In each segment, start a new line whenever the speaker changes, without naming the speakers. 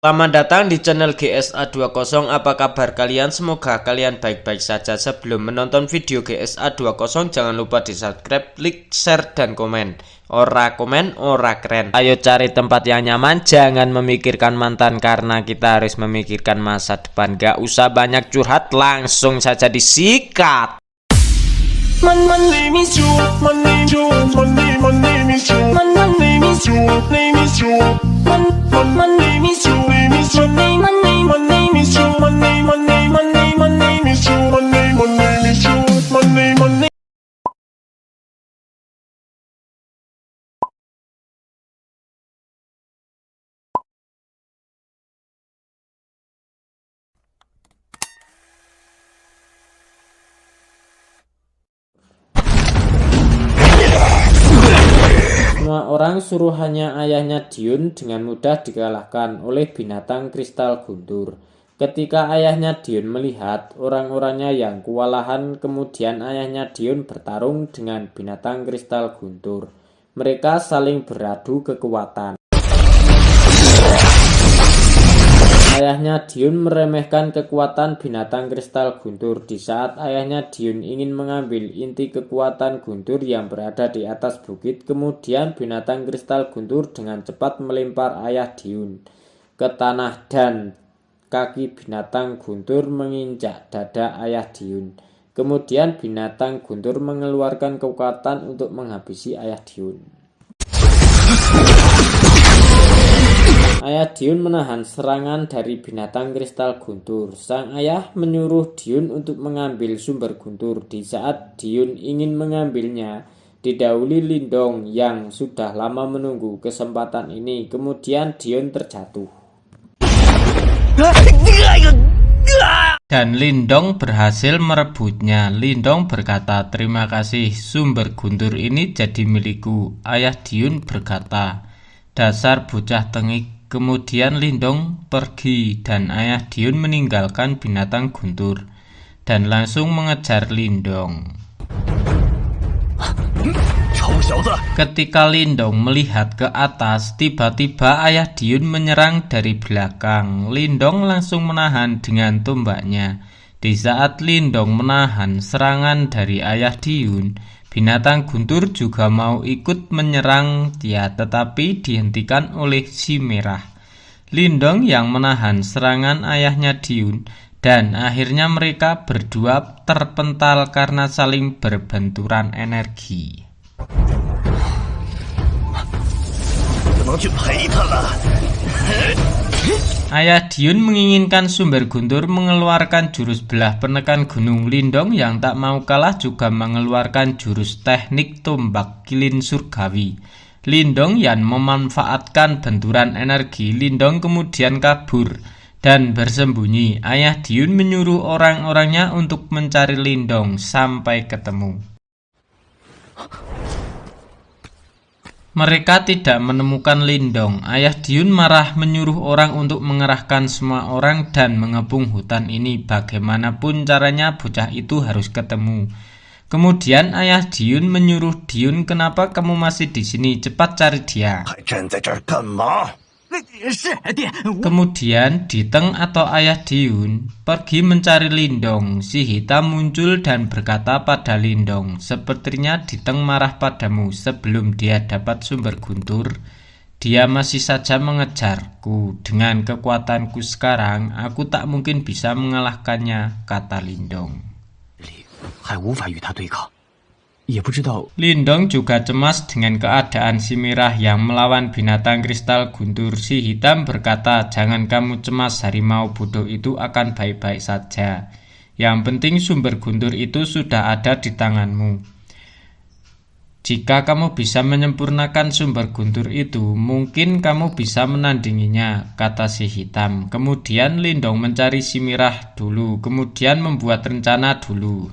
Selamat datang di channel GSA20. Apa kabar kalian? Semoga kalian baik-baik saja. Sebelum menonton video GSA20, jangan lupa di subscribe, like, share, dan komen. Ora komen, ora keren. Ayo cari tempat yang nyaman, jangan memikirkan mantan karena kita harus memikirkan masa depan. Gak usah banyak curhat, langsung saja disikat. Semua orang suruhannya ayahnya Dyun dengan mudah dikalahkan oleh binatang kristal guntur. Ketika ayahnya Dyun melihat orang-orangnya yang kewalahan, kemudian ayahnya Dyun bertarung dengan binatang kristal guntur. Mereka saling beradu kekuatan. Ayahnya Dyun meremehkan kekuatan binatang kristal guntur. Di saat ayahnya Dyun ingin mengambil inti kekuatan guntur yang berada di atas bukit, kemudian binatang kristal guntur dengan cepat melempar ayah Dyun ke tanah dan kaki binatang guntur menginjak dada ayah Dyun. Kemudian binatang guntur mengeluarkan kekuatan untuk menghabisi ayah Dyun. Ayah Dyun menahan serangan dari binatang kristal guntur. Sang ayah menyuruh Dyun untuk mengambil sumber guntur. Di saat Dyun ingin mengambilnya, didahului Lindong yang sudah lama menunggu kesempatan ini. Kemudian Dyun terjatuh. Dan Lindong berhasil merebutnya. Lindong berkata, "Terima kasih, sumber guntur ini jadi milikku." Ayah Dyun berkata, "Dasar bocah tengik." Kemudian Lindong pergi dan ayah Dyun meninggalkan binatang guntur dan langsung mengejar Lindong. Ketika Lindong melihat ke atas, tiba-tiba ayah Dyun menyerang dari belakang. Lindong langsung menahan dengan tombaknya. Di saat Lindong menahan serangan dari ayah Dyun, binatang guntur juga mau ikut menyerang dia, tetapi dihentikan oleh si merah. Lindong yang menahan serangan ayahnya Dyun, dan akhirnya mereka berdua terpental karena saling berbenturan energi. Ayah Dyun menginginkan sumber guntur mengeluarkan jurus belah penekan gunung. Lindong yang tak mau kalah juga mengeluarkan jurus teknik tombak kilin surgawi. Lindong yang memanfaatkan benturan energi. Lindong kemudian kabur dan bersembunyi. Ayah Dyun menyuruh orang-orangnya untuk mencari Lindong sampai ketemu. Mereka tidak menemukan Lindong. Ayah Dyun marah menyuruh orang untuk mengerahkan semua orang dan mengepung hutan ini. Bagaimanapun caranya bocah itu harus ketemu. Kemudian ayah Dyun menyuruh Dyun, "Kenapa kamu masih di sini? Cepat cari dia." Kemudian Diteng atau ayah Dyun pergi mencari Lindong. Si hitam muncul dan berkata pada Lindong, "Sepertinya Diteng marah padamu. Sebelum dia dapat sumber guntur, dia masih saja mengejarku. Dengan kekuatanku sekarang, aku tak mungkin bisa mengalahkannya," kata Lindong. Lindong juga cemas dengan keadaan si merah yang melawan binatang kristal guntur. Si hitam berkata, "Jangan kamu cemas, harimau bodoh itu akan baik-baik saja. Yang penting sumber guntur itu sudah ada di tanganmu. Jika kamu bisa menyempurnakan sumber guntur itu, mungkin kamu bisa menandinginya," kata si hitam. Kemudian Lindong mencari si merah dulu, kemudian membuat rencana dulu.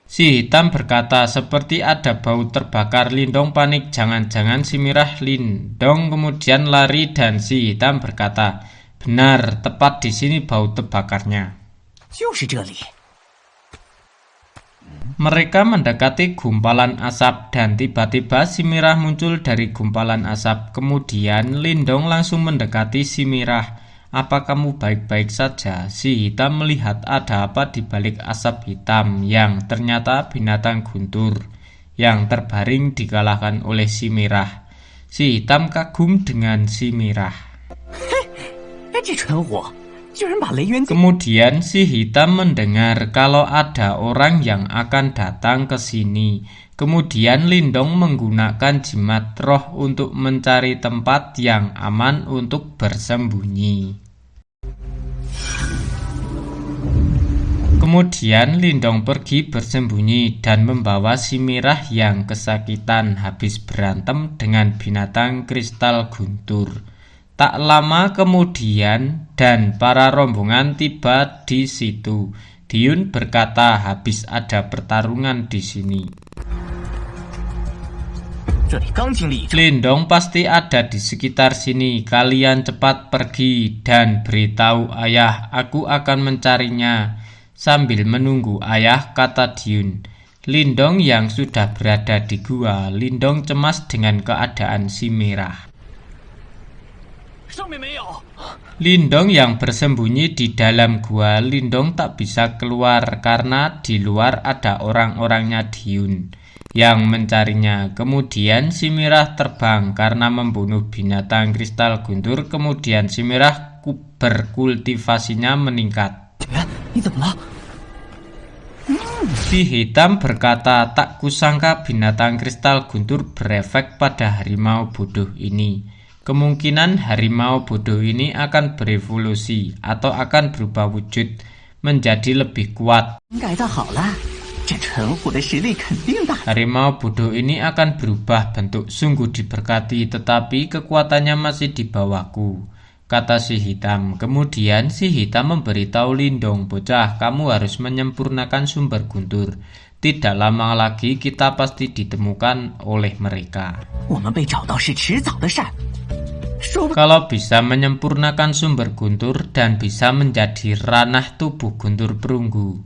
Si hitam berkata, "Seperti ada bau terbakar." Lindong panik, jangan-jangan si merah. Lindong kemudian lari dan si hitam berkata, "Benar, tepat di sini bau terbakarnya." Mereka mendekati gumpalan asap dan tiba-tiba si Mirah muncul dari gumpalan asap. Kemudian Lindong langsung mendekati si Mirah. "Apa kamu baik-baik saja?" Si Hitam melihat ada apa di balik asap hitam yang ternyata binatang guntur yang terbaring dikalahkan oleh si Mirah. Si Hitam kagum dengan si Mirah. Kemudian si Hitam mendengar kalau ada orang yang akan datang ke sini. Kemudian Lindong menggunakan jimat roh untuk mencari tempat yang aman untuk bersembunyi. Kemudian Lindong pergi bersembunyi dan membawa si Mirah yang kesakitan habis berantem dengan binatang kristal guntur. Tak lama kemudian dan para rombongan tiba di situ. Diyun berkata habis ada pertarungan di sini. Lindong pasti ada di sekitar sini. Kalian cepat pergi dan beritahu ayah, aku akan mencarinya. Sambil menunggu ayah, kata Diyun. Lindong yang sudah berada di gua, Lindong cemas dengan keadaan si Mirah. Lindong yang bersembunyi di dalam gua, Lindong tak bisa keluar karena di luar ada orang-orangnya Diyun yang mencarinya. Kemudian si Mirah terbang karena membunuh binatang kristal guntur. Kemudian si Mirah berkultivasinya meningkat. Si Hitam berkata, tak kusangka binatang kristal guntur berefek pada harimau bodoh ini. Kemungkinan harimau bodoh ini akan berevolusi atau akan berubah wujud menjadi lebih kuat. Harimau bodoh ini akan berubah bentuk, sungguh diberkati, tetapi kekuatannya masih di bawahku, kata si Hitam. Kemudian si Hitam memberitahu Lindong, bocah, kamu harus menyempurnakan sumber guntur. Tidak lama lagi kita pasti ditemukan oleh mereka. Kalau bisa menyempurnakan sumber guntur dan bisa menjadi ranah tubuh guntur perunggu,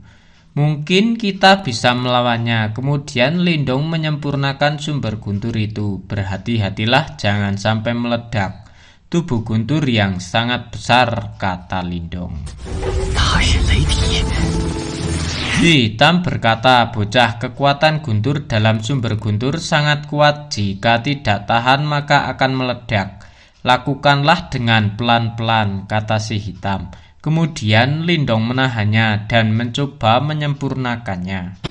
mungkin kita bisa melawannya. Kemudian Lindong menyempurnakan sumber guntur itu. Berhati-hatilah jangan sampai meledak. Tubuh guntur yang sangat besar, kata Lindong. Si Hitam berkata, bocah, kekuatan guntur dalam sumber guntur sangat kuat. Jika tidak tahan maka akan meledak. Lakukanlah dengan pelan-pelan, kata si Hitam. Kemudian Lindong menahannya dan mencoba menyempurnakannya.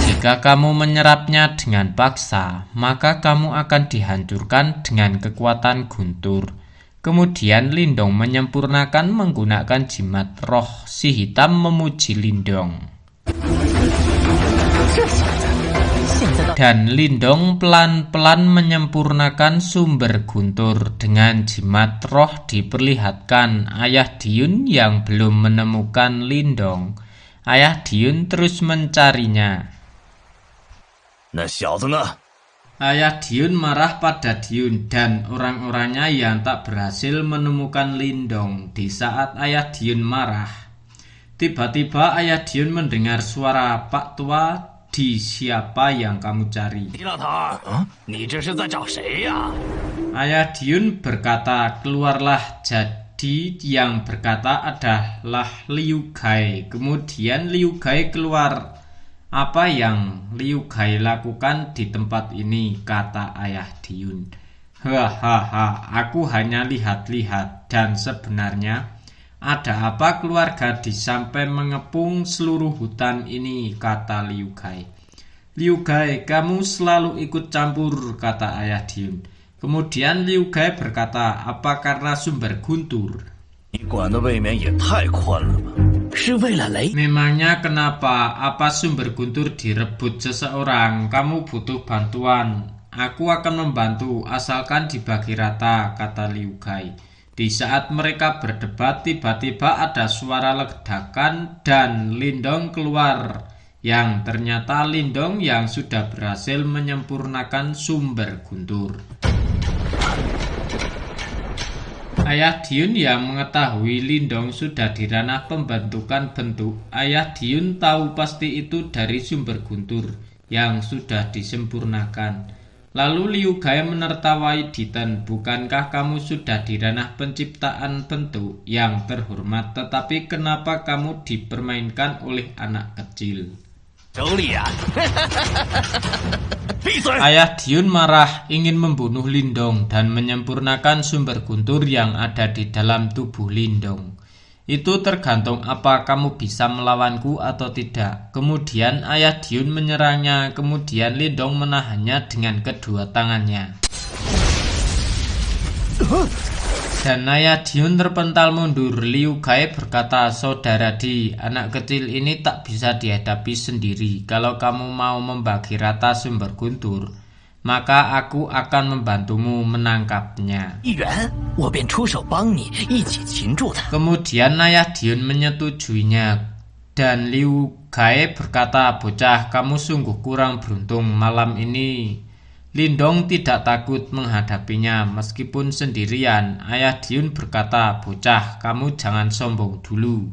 Jika kamu menyerapnya dengan paksa, maka kamu akan dihancurkan dengan kekuatan guntur. Kemudian Lindong menyempurnakan menggunakan jimat roh. Si Hitam memuji Lindong. Dan Lindong pelan-pelan menyempurnakan sumber guntur. Dengan jimat roh diperlihatkan ayah Diyun yang belum menemukan Lindong. Ayah Diyun terus mencarinya. Ayah Diyun marah pada Diyun dan orang-orangnya yang tak berhasil menemukan Lindong. Di saat ayah Diyun marah, tiba-tiba ayah Diyun mendengar suara, Pak Tua, di siapa yang kamu cari? Ayah Diyun berkata, keluarlah. Jadi yang berkata adalah Liu Gai. Kemudian Liu Gai keluar. Apa yang Liu Gai lakukan di tempat ini, kata ayah Diyun. Hahaha, aku hanya lihat-lihat dan sebenarnya ada apa keluarga sampai mengepung seluruh hutan ini, kata Liu Gai. Liu Gai, kamu selalu ikut campur, kata ayah Diyun. Kemudian Liu Gai berkata, apa karena sumber guntur? Memangnya kenapa? Apa sumber guntur direbut seseorang? Kamu butuh bantuan. Aku akan membantu, asalkan dibagi rata, kata Liu Gai. Di saat mereka berdebat, tiba-tiba ada suara ledakan dan Lindong keluar. Yang ternyata Lindong yang sudah berhasil menyempurnakan sumber guntur. Ayah Diun yang mengetahui Lindong sudah di ranah pembentukan bentuk. Ayah Diun tahu pasti itu dari sumber guntur yang sudah disempurnakan. Lalu Liu Gai menertawai Diten, bukankah kamu sudah di ranah penciptaan bentuk yang terhormat, tetapi kenapa kamu dipermainkan oleh anak kecil? Ayah Diun marah, ingin membunuh Lindong dan menyempurnakan sumber guntur yang ada di dalam tubuh Lindong. Itu tergantung apa kamu bisa melawanku atau tidak. Kemudian Ayah Diun menyerangnya, kemudian Lindong menahannya dengan kedua tangannya. Dan Ayah Diun terpental mundur. Liu Gai berkata, saudara Di, anak kecil ini tak bisa dihadapi sendiri. Kalau kamu mau membagi rata sumber guntur, maka aku akan membantumu menangkapnya. Kemudian Ayah Diun menyetujuinya. Dan Liu Gai berkata, bocah, kamu sungguh kurang beruntung malam ini. Lindong tidak takut menghadapinya meskipun sendirian. Ayah Diun berkata, bocah, kamu jangan sombong dulu.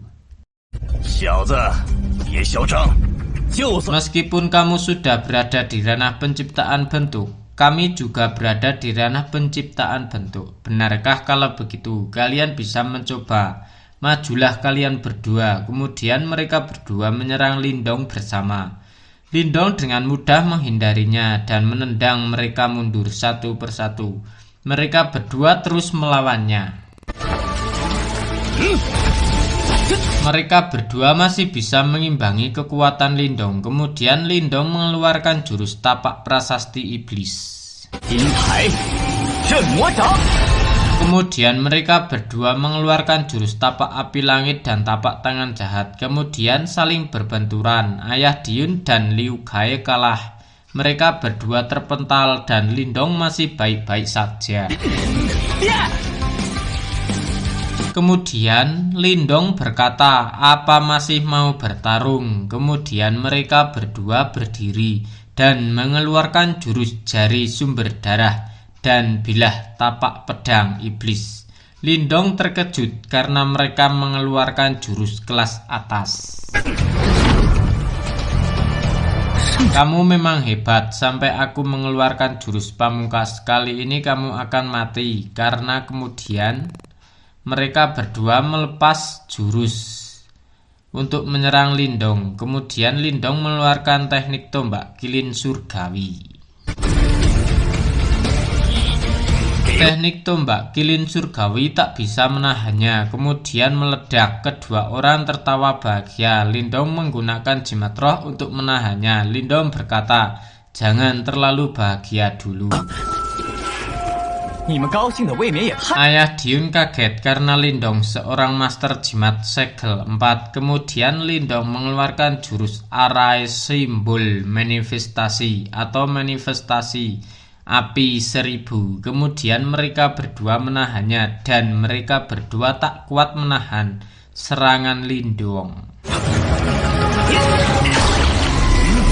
Meskipun kamu sudah berada di ranah penciptaan bentuk, kami juga berada di ranah penciptaan bentuk. Benarkah kalau begitu? Kalian bisa mencoba. Majulah kalian berdua. Kemudian mereka berdua menyerang Lindong bersama. Lindong dengan mudah menghindarinya dan menendang mereka mundur satu persatu. Mereka berdua terus melawannya. Mereka berdua masih bisa mengimbangi kekuatan Lindong. Kemudian Lindong mengeluarkan jurus tapak prasasti iblis. Kemudian mereka berdua mengeluarkan jurus tapak api langit dan tapak tangan jahat. Kemudian saling berbenturan. Ayah Diun dan Liu Gai kalah. Mereka berdua terpental dan Lindong masih baik-baik saja. Kemudian Lindong berkata, apa masih mau bertarung? Kemudian mereka berdua berdiri dan mengeluarkan jurus jari sumber darah dan bilah tapak pedang iblis. Lindong terkejut karena mereka mengeluarkan jurus kelas atas. Kamu memang hebat, sampai aku mengeluarkan jurus pamungkas. Kali ini kamu akan mati. Karena kemudian mereka berdua melepas jurus untuk menyerang Lindong. Kemudian Lindong mengeluarkan teknik tombak kilin surgawi. Teknik tombak kilin surgawi tak bisa menahannya. Kemudian meledak. Kedua orang tertawa bahagia. Lindong menggunakan jimat roh untuk menahannya. Lindong berkata, jangan terlalu bahagia dulu. Ayah Diun kaget karena Lindong seorang master jimat segel 4. Kemudian Lindong mengeluarkan jurus arai simbol manifestasi atau manifestasi api 1000. Kemudian mereka berdua menahannya dan mereka berdua tak kuat menahan serangan Lindong.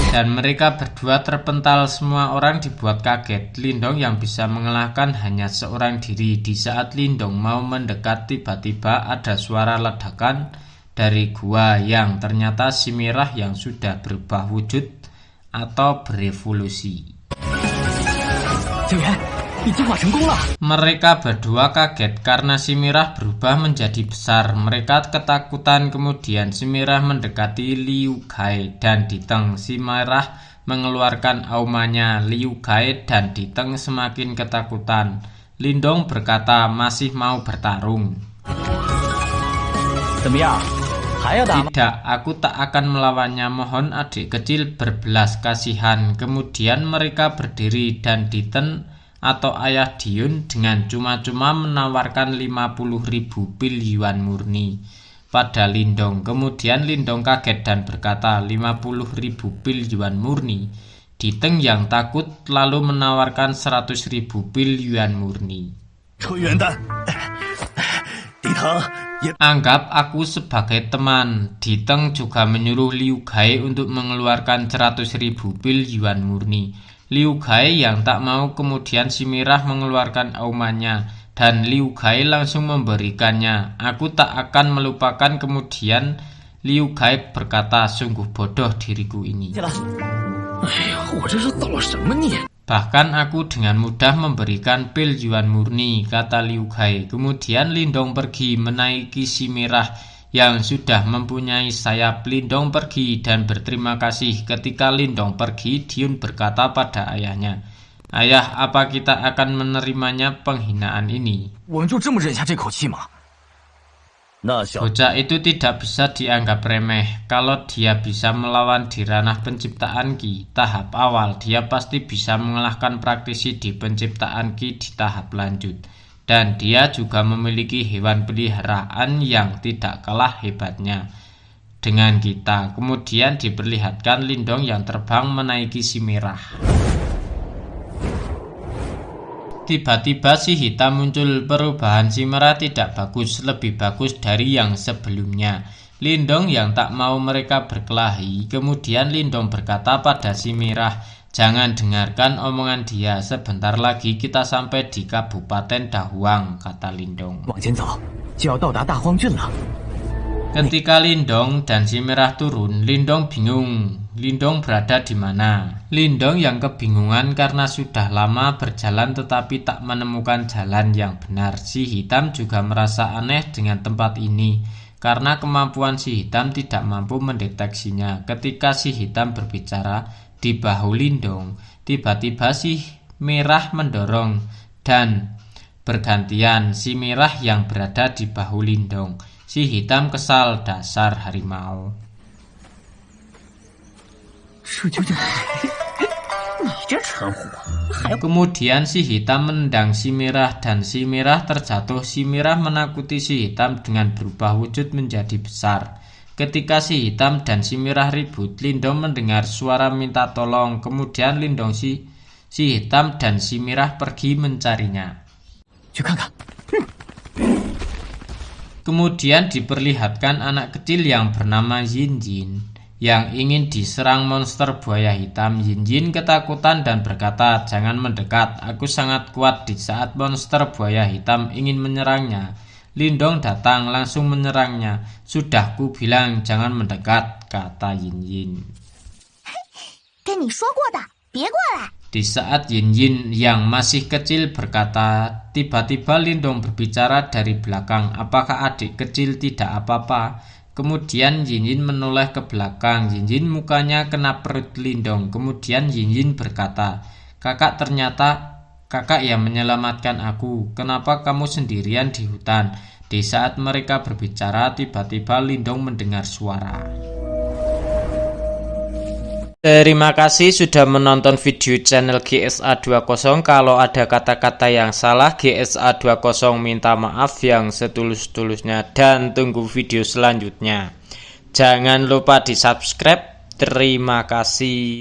Dan mereka berdua terpental. Semua orang dibuat kaget. Lindong yang bisa mengalahkan hanya seorang diri. Di saat Lindong mau mendekat, tiba-tiba ada suara ledakan dari gua yang ternyata si Mirah yang sudah berubah wujud atau berevolusi. Mereka berdua kaget karena si Mirah berubah menjadi besar. Mereka ketakutan. Kemudian si Mirah mendekati Liu Gai dan Diteng. Si Mirah mengeluarkan aumanya. Liu Gai dan Diteng semakin ketakutan. Lindong berkata, masih mau bertarung? Tidak, aku tak akan melawannya. Mohon adik kecil berbelas kasihan. Kemudian mereka berdiri dan Diten atau Ayah Diun dengan cuma-cuma menawarkan 50.000 pil yuan murni pada Lindong. Kemudian Lindong kaget dan berkata, 50.000 pil yuan murni. Diteng yang takut lalu menawarkan 100.000 pil yuan murni. Anggap aku sebagai teman. Diteng juga menyuruh Liu Gai untuk mengeluarkan 100.000 pil yuan murni. Liu Gai yang tak mau. Kemudian si Mirah mengeluarkan aumannya Dan Liu Gai langsung memberikannya. Aku tak akan melupakan. Kemudian Liu Gai berkata, sungguh bodoh diriku ini. Bahkan aku dengan mudah memberikan pil Yuan murni, kata Liu Gai. Kemudian Lindong pergi menaiki si merah yang sudah mempunyai sayap. Lindong pergi dan berterima kasih. Ketika Lindong pergi, Diun berkata pada ayahnya, ayah, apa kita akan menerimanya penghinaan ini? Bocah itu tidak bisa dianggap remeh. Kalau dia bisa melawan di ranah penciptaan Qi tahap awal, dia pasti bisa mengalahkan praktisi di penciptaan Qi di tahap lanjut. Dan dia juga memiliki hewan peliharaan yang tidak kalah hebatnya dengan kita. Kemudian diperlihatkan Lindong yang terbang menaiki si merah. Tiba-tiba si hitam muncul. Perubahan si merah tidak bagus, lebih bagus dari yang sebelumnya. Lindong yang tak mau mereka berkelahi. Kemudian Lindong berkata pada si merah, jangan dengarkan omongan dia, sebentar lagi kita sampai di Kabupaten Dahuang, kata Lindong. Ketika Lindong dan si merah turun, Lindong bingung. Lindong berada di mana? Lindong yang kebingungan karena sudah lama berjalan tetapi tak menemukan jalan yang benar. Si hitam juga merasa aneh dengan tempat ini karena kemampuan si hitam tidak mampu mendeteksinya. Ketika si hitam berbicara di bahu Lindong, tiba-tiba si merah mendorong dan bergantian si merah yang berada di bahu Lindong. Si hitam kesal, dasar harimau. Kemudian si hitam menendang si merah dan si merah terjatuh. Si merah menakuti si hitam dengan berubah wujud menjadi besar. Ketika si hitam dan si merah ribut, Lindong mendengar suara minta tolong. Kemudian Lindong si hitam dan si merah pergi mencarinya. Kemudian diperlihatkan anak kecil yang bernama Yin Jin yang ingin diserang monster buaya hitam. Yin Jin ketakutan dan berkata, jangan mendekat, aku sangat kuat. Di saat monster buaya hitam ingin menyerangnya, Lindong datang langsung menyerangnya. Sudah ku bilang jangan mendekat, kata Yin Jin. Di saat Yin Jin yang masih kecil berkata, tiba-tiba Lindong berbicara dari belakang, apakah adik kecil tidak apa-apa? Kemudian Yin Jin menoleh ke belakang. Yin Jin mukanya kena perut Lindong. Kemudian Yin Jin berkata, kakak, ternyata kakak yang menyelamatkan aku. Kenapa kamu sendirian di hutan? Di saat mereka berbicara, tiba-tiba Lindong mendengar suara. Terima kasih sudah menonton video channel GSA20. Kalau ada kata-kata yang salah, GSA20 minta maaf yang setulus-tulusnya dan tunggu video selanjutnya. Jangan lupa di subscribe. Terima kasih.